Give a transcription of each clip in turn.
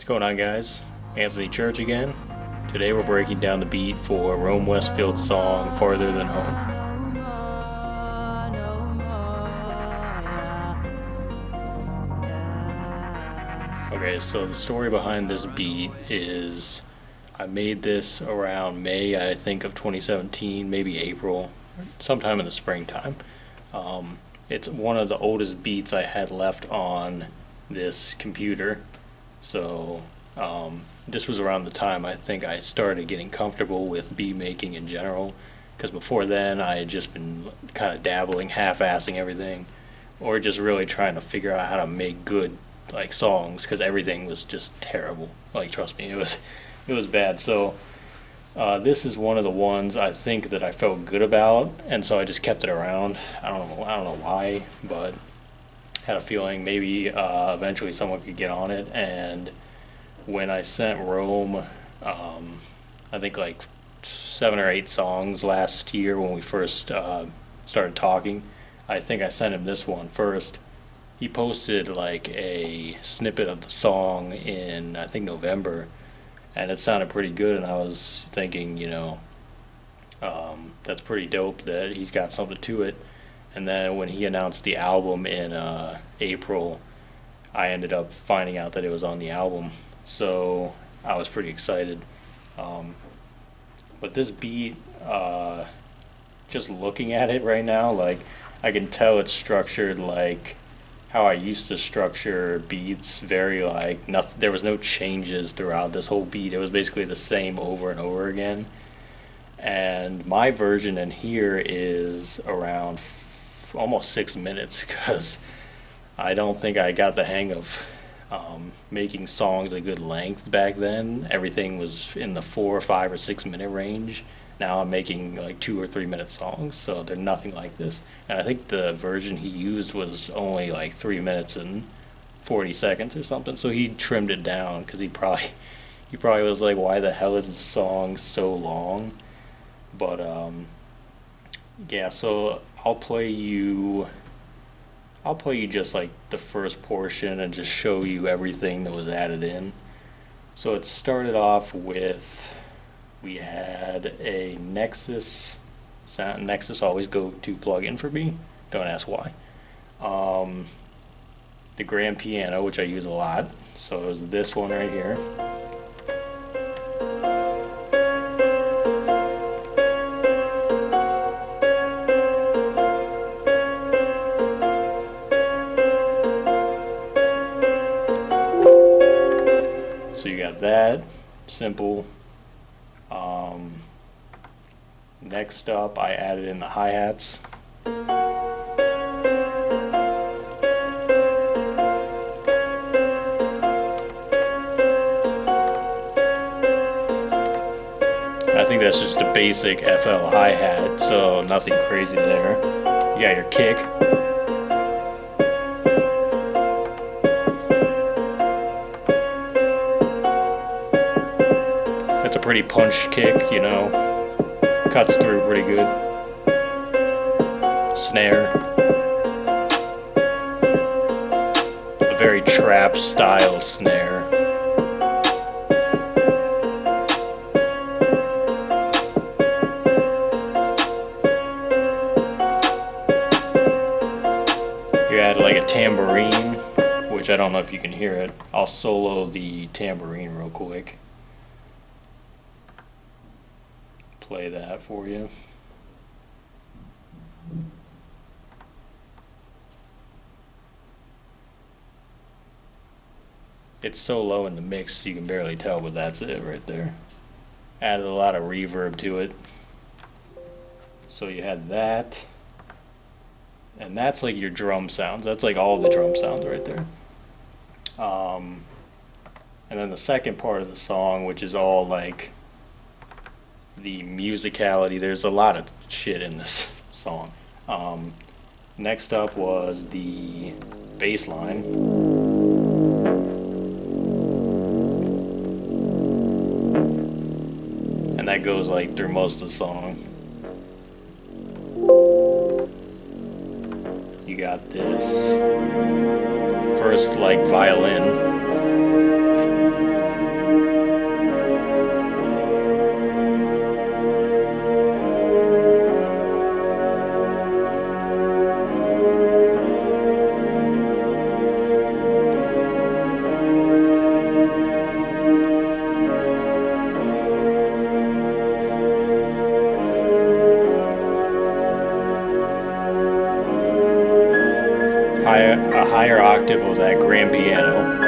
What's going on, guys? Anthony Church again. Today we're breaking down the beat for Rome Westfield's song Farther Than Home. Okay, so the story behind this beat is I made this around May, I think, of 2017, maybe April, sometime in the springtime. It's one of the oldest beats I had left on this computer. So this was around the time I think I started getting comfortable with beat making in general. Because before then, I had just been kind of dabbling, half-assing everything, or just really trying to figure out how to make good like songs. Because everything was just terrible. Like, trust me, it was bad. So this is one of the ones I think that I felt good about, and so I just kept it around. I don't know why, but had a feeling maybe eventually someone could get on it. And when I sent Rome, I think like 7 or 8 songs last year when we first started talking, I think I sent him this one first. He posted like a snippet of the song in, I think, November, and it sounded pretty good. And I was thinking, that's pretty dope that he's got something to it. And then when he announced the album in April, I ended up finding out that it was on the album. So I was pretty excited. But this beat, just looking at it right now, like, I can tell it's structured like how I used to structure beats, very like nothing. There was no changes throughout this whole beat. It was basically the same over and over again. And my version in here is around almost 6 minutes, because I don't think I got the hang of making songs a good length back then. Everything was in the 4 or 5 or 6 minute range. Now I'm making like 2 or 3 minute songs, so they're nothing like this. And I think the version he used was only like 3 minutes and 40 seconds or something. So he trimmed it down because he probably was like, why the hell is this song so long? But yeah, so I'll play you just like the first portion and just show you everything that was added in. So it started off with, we had a Nexus sound. Nexus always go to plugin for me. Don't ask why. The grand piano, which I use a lot. So it was this one right here. So you got that, simple. Next up, I added in the hi-hats. I think that's just a basic FL hi-hat, so nothing crazy there. You got your kick. That's a pretty punch kick, cuts through pretty good. Snare. A very trap style snare. You add like a tambourine, which I don't know if you can hear it. I'll solo the tambourine real quick. Play that for you. It's so low in the mix you can barely tell, but that's it right there. Added a lot of reverb to it. So you had that, and that's like your drum sounds. That's like all the drum sounds right there. And then the second part of the song, which is all like the musicality. There's a lot of shit in this song. Next up was the bass line. And that goes like through most of the song. You got this first like violin. octave of that grand piano.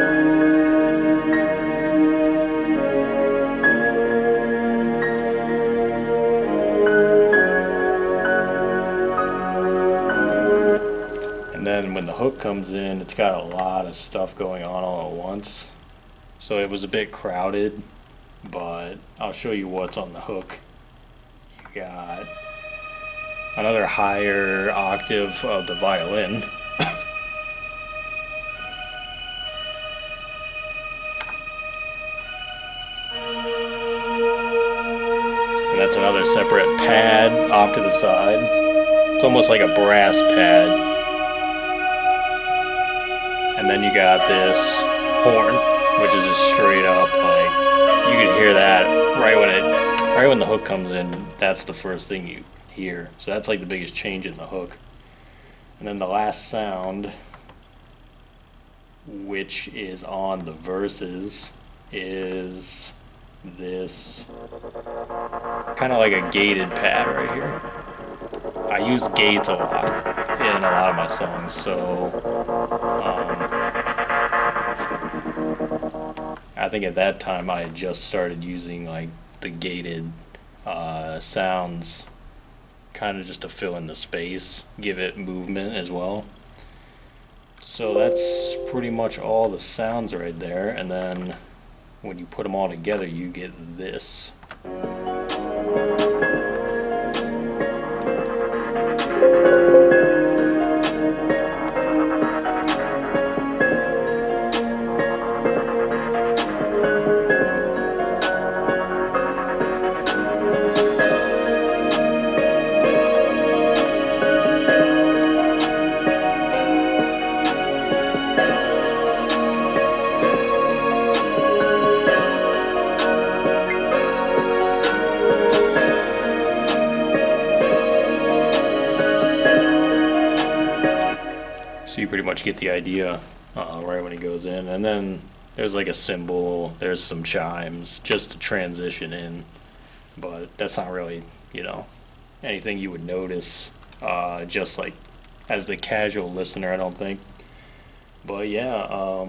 And then when the hook comes in, it's got a lot of stuff going on all at once. So it was a bit crowded, but I'll show you what's on the hook. You got another higher octave of the violin. And that's another separate pad off to the side. It's almost like a brass pad. And then you got this horn, which is just straight up, like, you can hear that right when the hook comes in. That's the first thing you hear. So that's like the biggest change in the hook. And then the last sound, which is on the verses, is this kind of like a gated pad right here. I use gates a lot in a lot of my songs, so I think at that time I had just started using like the gated sounds, kind of just to fill in the space, give it movement as well. So that's pretty much all the sounds right there, and then when you put them all together, you get this. So you pretty much get the idea right when he goes in. And then there's like a cymbal, there's some chimes just to transition in. But that's not really, anything you would notice just like as the casual listener, I don't think. But yeah,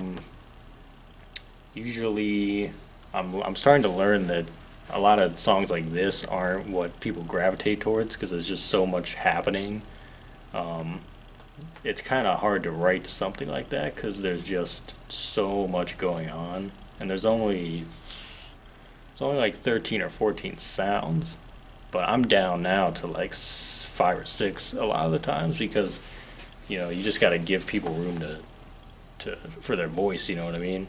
usually I'm starting to learn that a lot of songs like this aren't what people gravitate towards because there's just so much happening. It's kind of hard to write something like that because there's just so much going on, and there's only like 13 or 14 sounds. But I'm down now to like 5 or 6 a lot of the times because you just got to give people room to for their voice. You know what I mean?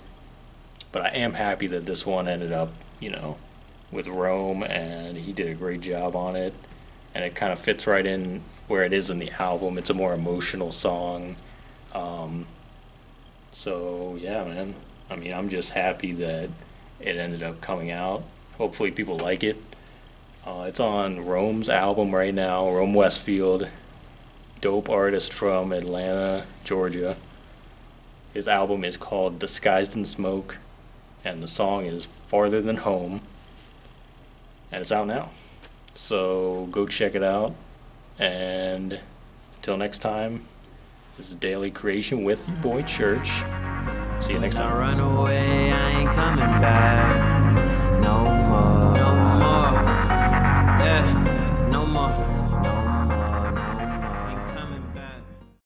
But I am happy that this one ended up with Rome, and he did a great job on it. And it kind of fits right in where it is in the album. It's a more emotional song. So yeah, man. I mean, I'm just happy that it ended up coming out. Hopefully people like it. It's on Rome's album right now, Rome Westfield. Dope artist from Atlanta, Georgia. His album is called Disguised in Smoke, and the song is Farther Than Home. And it's out now. So go check it out, and until next time, this is Daily Creation with your boy Church. See you next time. Run away, I ain't coming back no more.